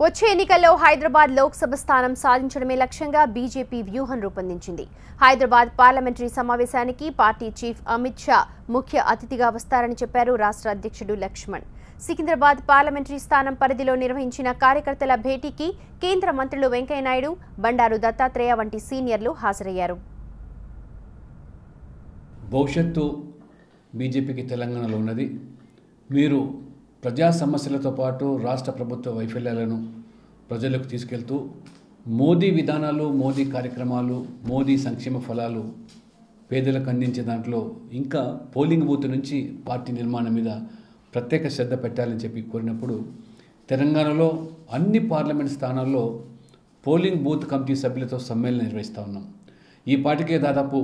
వచ్చే ఎన్నికల్లో హైదరాబాద్ లోక్సభ స్థానం సాధించడమే లక్ష్యంగా బీజేపీ వ్యూహం రూపొందించింది. హైదరాబాద్ పార్లమెంటరీ సమావేశానికి పార్టీ చీఫ్ అమిత్ షా ముఖ్య అతిథిగా వస్తారని చెప్పారు రాష్ట్ర అధ్యక్షుడు లక్ష్మణ్. సికింద్రాబాద్ పార్లమెంటరీ స్థానం పరిధిలో నిర్వహించిన కార్యకర్తల భేటీకి కేంద్ర మంత్రులు వెంకయ్యనాయుడు, బండారు దత్తాత్రేయ వంటి సీనియర్లు హాజరయ్యారు. భవిష్యత్తు బీజేపీకి తెలంగాణలో ఉన్నది. మీరు ప్రజా సమస్యలతో పాటు రాష్ట్ర ప్రభుత్వ వైఫల్యాలను ప్రజలకు తీసుకెళ్తూ మోదీ విధానాలు, మోదీ కార్యక్రమాలు, మోదీ సంక్షేమ ఫలాలు పేదలకు అందించే దాంట్లో ఇంకా పోలింగ్ బూత్ నుంచి పార్టీ నిర్మాణం మీద ప్రత్యేక శ్రద్ధ పెట్టాలని చెప్పి కోరినప్పుడు తెలంగాణలో అన్ని పార్లమెంట్ స్థానాల్లో పోలింగ్ బూత్ కమిటీ సభ్యులతో సమ్మేళనం నిర్వహిస్తూ ఉన్నాం. ఈ పార్టీకే దాదాపు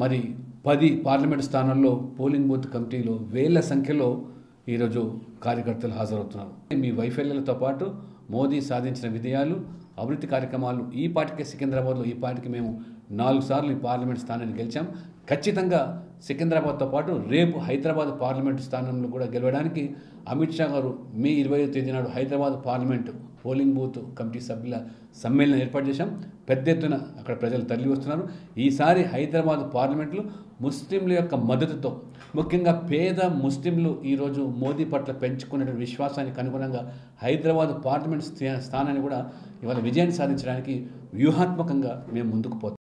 10 పార్లమెంట్ స్థానాల్లో పోలింగ్ బూత్ కమిటీలో వేల సంఖ్యలో ఈరోజు కార్యకర్తలు హాజరవుతున్నారు. మీ వైఫల్యాలతో పాటు మోదీ సాధించిన విజయాలు, అభివృద్ధి కార్యక్రమాలు, ఈ పార్టీకే సికింద్రాబాద్లో ఈ పార్టీకి మేము 4 సార్లు ఈ పార్లమెంట్ స్థానాన్ని గెలిచాం. ఖచ్చితంగా సికింద్రాబాద్తో పాటు రేపు హైదరాబాద్ పార్లమెంటు స్థానంలో కూడా గెలవడానికి అమిత్ షా గారు మే 25వ తేదీ నాడు Hyderabad parliament polling booth committee సభ్యుల సమ్మేళనం ఏర్పాటు చేశాం. పెద్ద ఎత్తున అక్కడ ప్రజలు తరలి వస్తున్నారు. ఈసారి హైదరాబాద్ పార్లమెంట్లో ముస్లింల యొక్క మద్దతుతో, ముఖ్యంగా పేద ముస్లింలు ఈరోజు మోదీ పట్ల పెంచుకునే విశ్వాసానికి అనుగుణంగా హైదరాబాద్ పార్లమెంట్ స్థానాన్ని కూడా ఇవాళ విజయాన్ని సాధించడానికి వ్యూహాత్మకంగా మేము ముందుకు పోతాం.